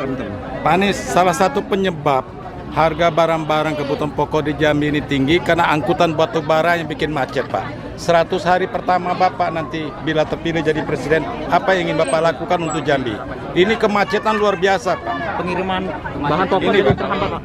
Pak Anies, salah satu penyebab harga barang-barang kebutuhan pokok di Jambi ini tinggi karena angkutan batu bara yang bikin macet, Pak. 100 hari pertama Bapak nanti bila terpilih jadi presiden, apa yang ingin Bapak lakukan untuk Jambi? Ini kemacetan luar biasa, Pak. Pengiriman bahan pokok Ini, juga Pak. terhambat, Pak.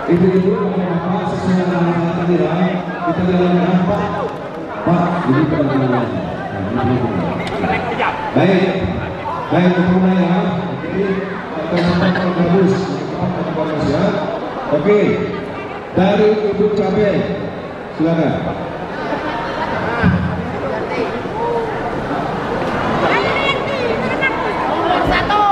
Ibu-ibu apa sesuai dengan tadi kita jalankan Pak ini perjalanan. Baik semuanya. Jadi kesempatan bagus ya. Oke, dari Ibu Cabe silakan. Satu.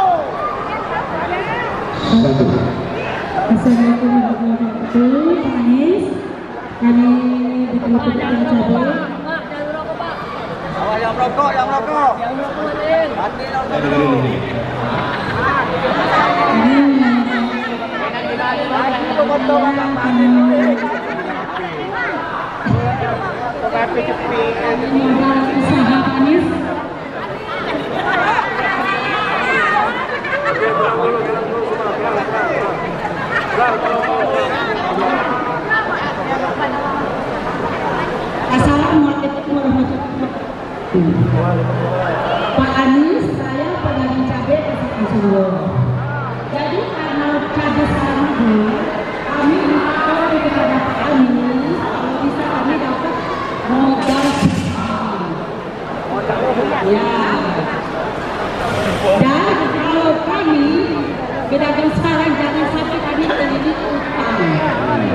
Assalamualaikum warahmatullahi wabarakatuh. Pak Anies, kami betul-betul mencapai. Yang rokok. Usaha Pak Anies. Assalamualaikum warahmatullahi wabarakatuh. Pak Anies, saya pedagang cabai Pasar Solo. Jadi karena cabai sekarang ini, kami minta kepada Pak Anies kalau bisa kami dapat modal ya. Dan kalau kami pedagang sekarang jangan sampai kami terlilit utang.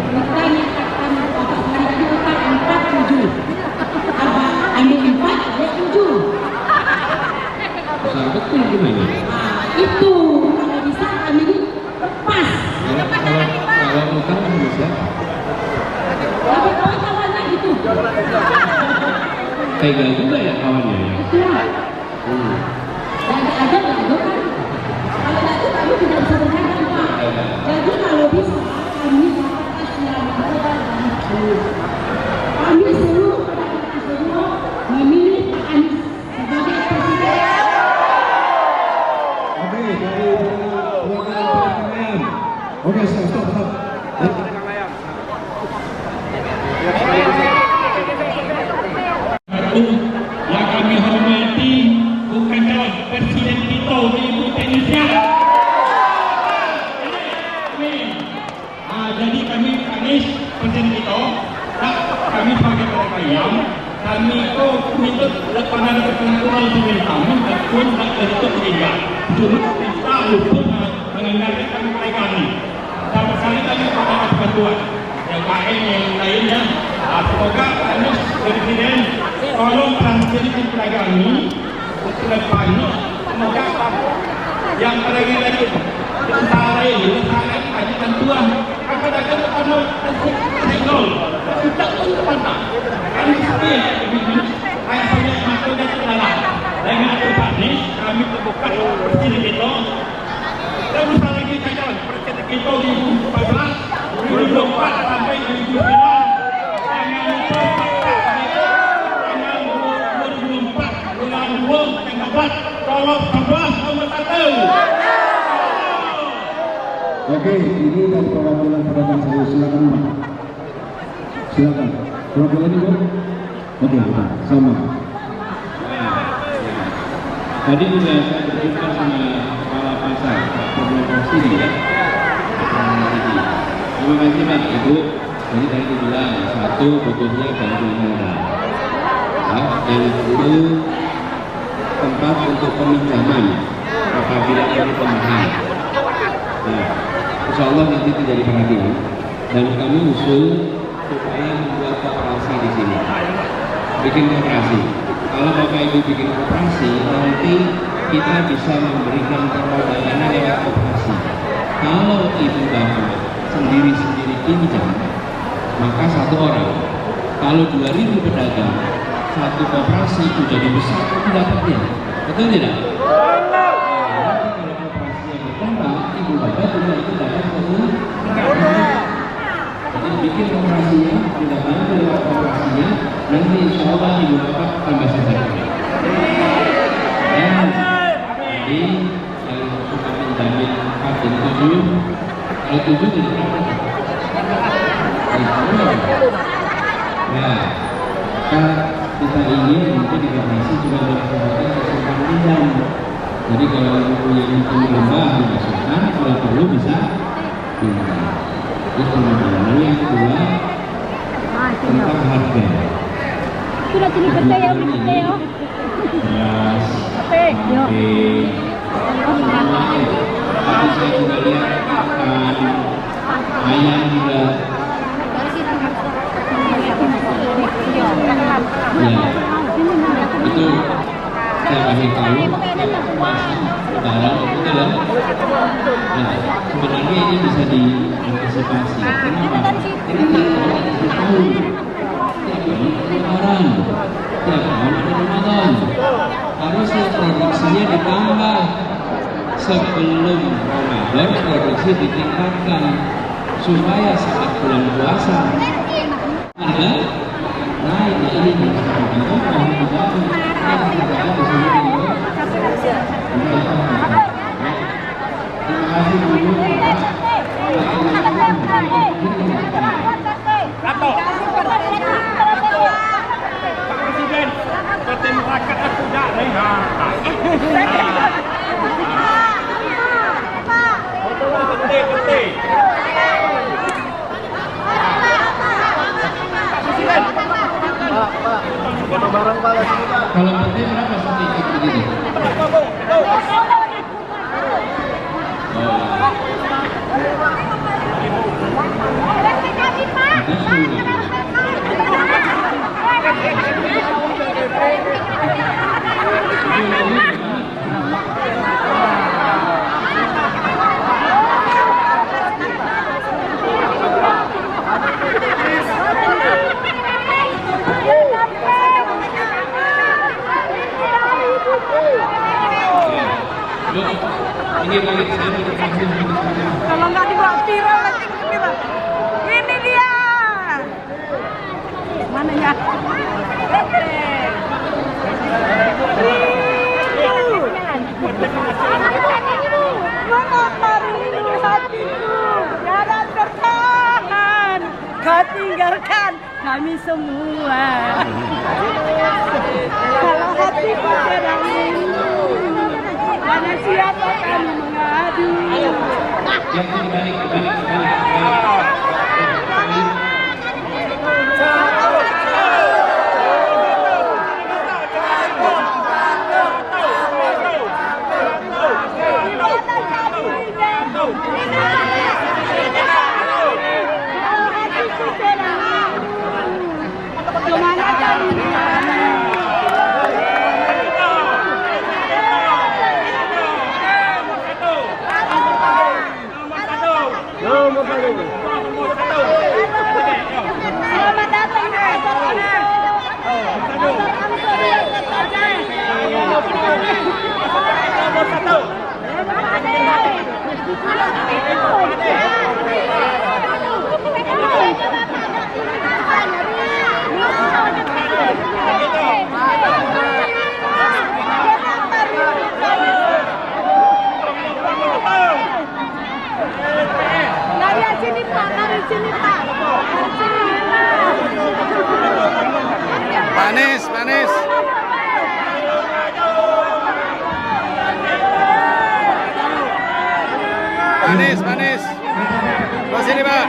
Kita nyatakan Bapak hari ini utang 47. Ambil 4, ada 7. Besar betul gimana? Itu kalau bisa kami lepas. Kalau utang bisa. Tapi kawan-kawannya gitu. Tega juga ya kawannya ya. Itulah. Ada nggak itu kan? Kalau nggak itu kami tidak bisa Oke, stop. Yang kami hormati bukan calon Presiden Tito di Indonesia. Jadi kami Anies Presiden Tito, kami sebagai mereka yang kami itu menuntut lepanan ketentuan pemerintahan dan pun itu tidak turut kita luput mengendalikan kami mereka ini. Sama sekali kami mendapat bantuan yang lain yang lainnya. Semoga Anies Presiden tolong transisi mereka ini untuk lepas ini. Semoga yang lagi tentara ini ada bantuan. Kadang-kadang kalau teknol tidak pun pandang. Kami sendiri hanya punya maksudnya adalah dengan tempat ini kami terbuka Presiden itu. Dan bisa lagi calon Presiden itu di 2014 sampai 2009. Jangan lupa tanggal 2024 bulan 2 tanggal 4 tolong 11 nomor 1. Oke, ini dari perwakilan pedagang sayur. Silakan, Pak. Silakan. Perwakilan Ibu. Oke, Pak. Sama. Tadi juga saya berjumpa sama kepala pasar Pak sini ya. Terima kasih Pak Ibu. Jadi tadi dibilang satu butuhnya bantuan modal. Yang kedua tempat untuk peminjaman apabila ada pemaham. Insya Allah nanti tidak diperhatikan dan kami usul supaya membuat koperasi di sini, bikin koperasi. Kalau Bapak Ibu bikin koperasi, nanti kita bisa memberikan permodalan lewat koperasi. Kalau Ibu Bapak sendiri-sendiri pinjam, maka satu orang. Kalau 2.000 pedagang, satu koperasi itu jadi besar itu dapatnya. Betul tidak? Ibu Bapak juga itu dapat jadi bikin koperasinya, tidak bantu lewat koperasinya, nanti insya Allah Ibu Bapak tambah sejahtera. Dan jadi yang sudah menjamin 4 dan 7, kalau 7 jadi berapa? Nah, kita ingin untuk di koperasi juga melakukan kesempatan pinjam. Jadi kalau punya pinjam nambah dimasukkan, kalau perlu bisa pinjam. Terus kemudian yang kedua tentang harga. Sudah sini percaya percaya. Beras, Oke, yuk. tapi saya juga lihat ikan, ayam juga. Ya, itu saya kasih tahu masih dalam itu kan. Nah, sebenarnya ini bisa diantisipasi. Kenapa? Ini tidak tahu. Tiap tahun Lebaran, tiap tahun ada Ramadan. Harusnya produksinya ditambah sebelum Ramadan, produksi ditingkatkan supaya saat bulan puasa ada naik. Ini bisa dicontohkan di dalam terima kasih dulu Pak Presiden, seperti masyarakat aku dah rehat. Betul. Foto bareng Pak sini Pak. kalau penting berapa sih ikut begini? Ini balik saya mau kasih. Kalau nggak dibawa viral nanti kita. Ini dia. Mana ya? Mana hatiku? kau tinggalkan kami semua. Kalau hatiku sedang rindu, pada siapa kami mengadu? Selamat datang di kantor sini Pak, dari sini Pak. Manis, manis. Manis, manis. Ke sini, Pak.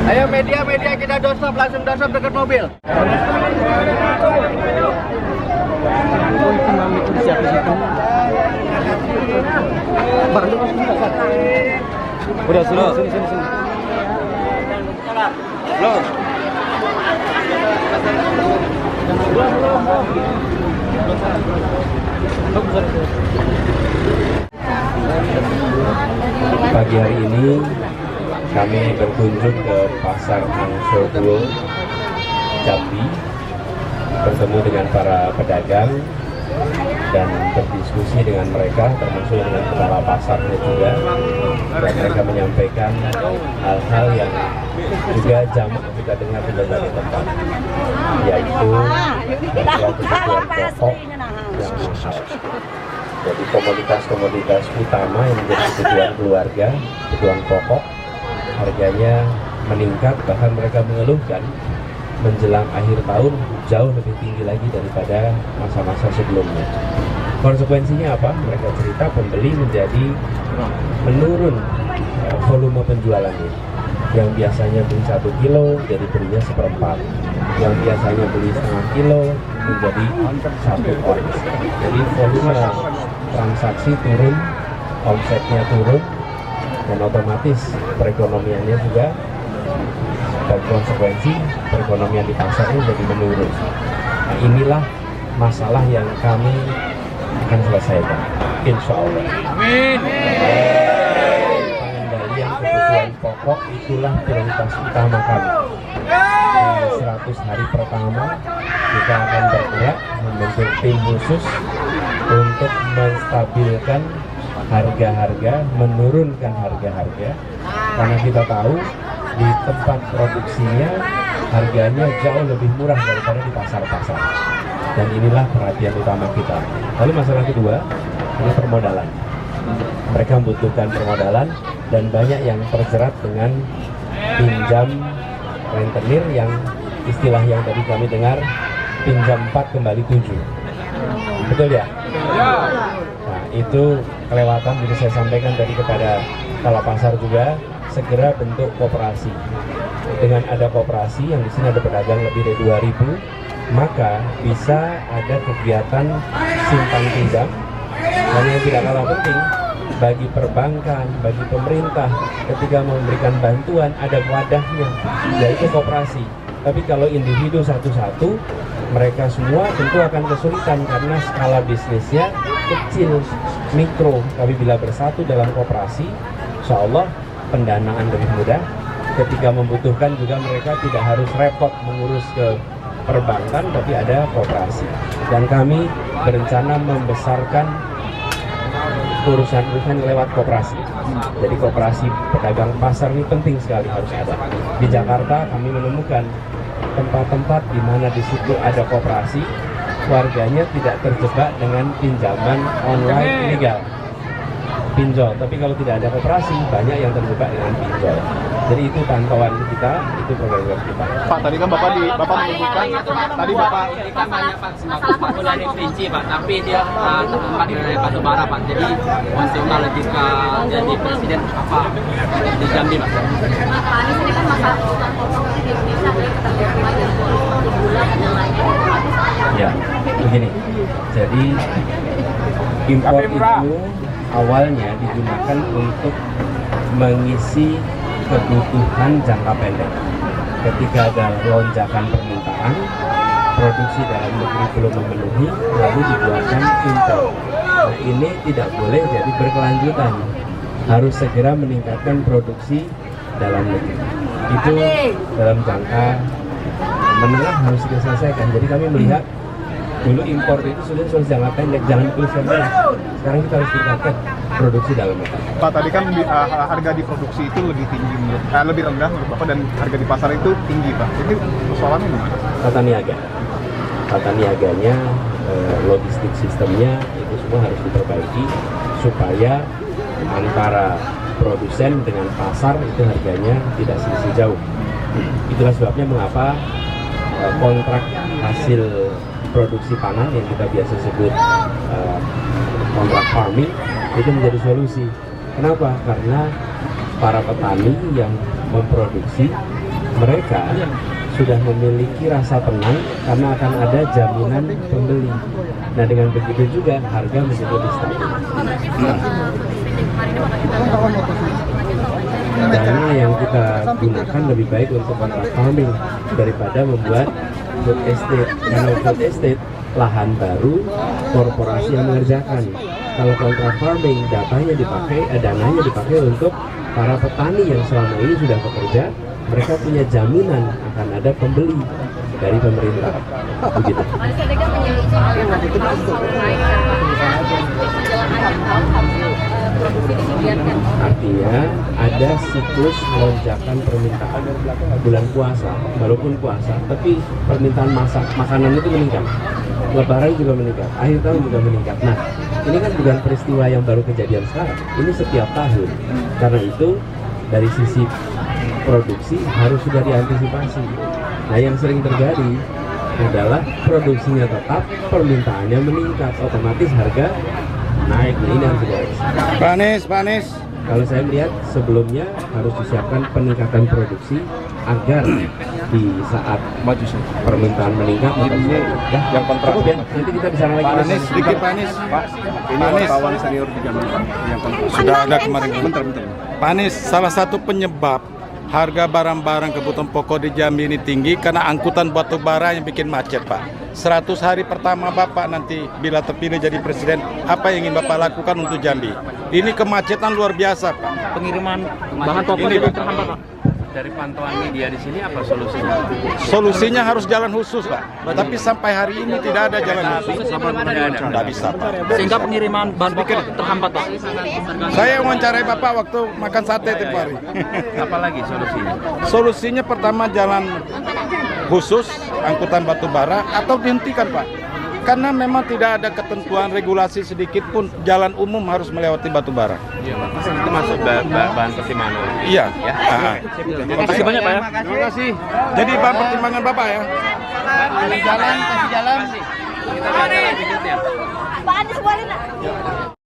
Ayo media kita doorstop, langsung doorstop dekat mobil. Udah sini. Belum. Pagi hari ini kami berkunjung ke Pasar Angso Duo, Jambi, bertemu dengan para pedagang dan berdiskusi dengan mereka, termasuk dengan kepala pasarnya juga, dan mereka menyampaikan hal-hal yang juga jamak kita dengar di berbagai tempat, yaitu bahwa kebutuhan pokok yang mahal. Jadi komoditas-komoditas utama yang menjadi kebutuhan keluarga, kebutuhan pokok, harganya meningkat, bahkan mereka mengeluhkan menjelang akhir tahun jauh lebih tinggi lagi daripada masa-masa sebelumnya. Konsekuensinya apa? Mereka cerita pembeli menjadi menurun volume penjualannya. Yang biasanya beli 1 kilo jadi belinya 1/4. Yang biasanya beli setengah kilo menjadi 1 ons. Jadi volume transaksi turun, omsetnya turun, dan otomatis perekonomiannya juga berkonsekuensi perekonomian di pasar ini jadi menurun. Nah, inilah masalah yang kami akan selesaikan, insya Allah. Amin. Pengendalian kebutuhan pokok itulah prioritas utama kami. Di 100 hari pertama kita akan bergerak membentuk tim khusus untuk menstabilkan harga-harga, menurunkan harga-harga, karena kita tahu di tempat produksinya harganya jauh lebih murah daripada di pasar-pasar, dan inilah perhatian utama kita. Lalu masalah kedua, ini permodalan. Mereka membutuhkan permodalan dan banyak yang terjerat dengan pinjam rentenir yang istilah yang tadi kami dengar pinjam 4 kembali 7. Betul ya? Nah, itu kelewatan, jadi saya sampaikan tadi kepada kepala pasar juga, segera bentuk koperasi. Dengan ada koperasi yang di sini ada pedagang lebih dari 2.000, maka bisa ada kegiatan simpan pinjam. Dan yang tidak kalah penting, bagi perbankan, bagi pemerintah, ketika memberikan bantuan ada wadahnya, yaitu koperasi. Tapi kalau individu satu-satu, mereka semua tentu akan kesulitan karena skala bisnisnya kecil, mikro. Tapi bila bersatu dalam koperasi, insya Allah pendanaan lebih mudah. Ketika membutuhkan juga mereka tidak harus repot mengurus ke perbankan, tapi ada koperasi. Dan kami berencana membesarkan urusan-urusan lewat koperasi. Jadi koperasi pedagang pasar ini penting sekali, harus ada. Di Jakarta kami menemukan tempat-tempat di mana di situ ada koperasi, warganya tidak terjebak dengan pinjaman online ilegal, pinjol. Tapi kalau tidak ada koperasi, banyak yang terjebak dengan pinjol. Jadi itu pantauan kita, itu program kita. Pak, tadi kan Bapak menyebutkan, tadi Bapak ini kan banyak Pak, sembako dari Kerinci Pak, tapi dia tempat dari batubara Pak, jadi fungsional lebih ke jadi presiden apa di Jambi Pak. Pak Anies ini kan masa potong di Indonesia dari ketergantungan yang bulan dan lainnya. Ya, begini. Jadi impor itu awalnya digunakan untuk mengisi kebutuhan jangka pendek. Ketika ada lonjakan permintaan, produksi dalam negeri belum memenuhi, lalu dibuatkan impor. Nah, ini tidak boleh jadi berkelanjutan. Harus segera meningkatkan produksi dalam negeri. Itu dalam jangka menengah harus diselesaikan. Jadi kami melihat dulu impor itu sudah jangka pendek, jangan dituliskan terus. Sekarang kita harus tingkatkan produksi dalam negeri. Pak, tadi kan harga di produksi itu lebih tinggi, lebih rendah menurut Bapak, dan harga di pasar itu tinggi Pak. Itu persoalannya gimana? Tata niaganya, logistik sistemnya itu semua harus diperbaiki supaya antara produsen dengan pasar itu harganya tidak selisih jauh. Itulah sebabnya mengapa kontrak hasil produksi pangan yang kita biasa sebut kontrak farming itu menjadi solusi. Kenapa? Karena para petani yang memproduksi, mereka sudah memiliki rasa tenang karena akan ada jaminan pembeli. Nah, dengan begitu juga harga menjadi lebih stabil. Dana yang kita gunakan lebih baik untuk kontrak farming daripada membuat food estate. Karena food estate lahan baru, korporasi yang mengerjakan. Kalau kontrak farming, dananya dipakai untuk para petani yang selama ini sudah bekerja. Mereka punya jaminan akan ada pembeli dari pemerintah. Begitu. Artinya ada siklus lonjakan permintaan bulan puasa, walaupun puasa, tapi permintaan makanan itu meningkat. Lebaran juga meningkat, akhir tahun juga meningkat. Nah, ini kan bukan peristiwa yang baru kejadian sekarang, ini setiap tahun. Karena itu dari sisi produksi harus sudah diantisipasi. Nah, yang sering terjadi adalah produksinya tetap, permintaannya meningkat, otomatis harga naik. Nah, ini harus dikoreksi. Pak Anies. Kalau saya melihat sebelumnya harus disiapkan peningkatan produksi agar di saat permintaan meningkat yang kontrak. Nanti kita bisa lagi. Pak Anies, sedikit Pak Anies. Pak, ini wartawan senior juga yang kontrak. Sudah ada kemarin. Bentar. Pak Anies, salah satu penyebab harga barang-barang kebutuhan pokok di Jambi ini tinggi karena angkutan batu bara yang bikin macet, Pak. 100 hari pertama Bapak nanti bila terpilih jadi presiden, apa yang ingin Bapak lakukan untuk Jambi? Ini kemacetan luar biasa, Pak. Pengiriman bahan pokok Ini, juga Pak. terhambat Pak. Dari pantauan media di sini apa solusinya? Solusinya harus jalan khusus, Pak. Tapi sampai hari ini tidak ada jalan khusus. Tidak bisa, Pak. Sehingga pengiriman bahan pokok terhambat Pak. Saya wawancarai Bapak waktu makan sate tiap hari. Apalagi solusinya? Solusinya pertama jalan khusus angkutan batu bara atau dihentikan, Pak. Karena memang tidak ada ketentuan regulasi sedikit pun jalan umum harus melewati batu bara. Iya, Pak. Itu masuk bahan pertimbangan. Iya. Ya. Terima kasih banyak Pak ya. Terima kasih. Jadi bahan pertimbangan Bapak ya. Jalan, kasih jalan. Kita baca lanjutnya. Pak Anies boleh nak?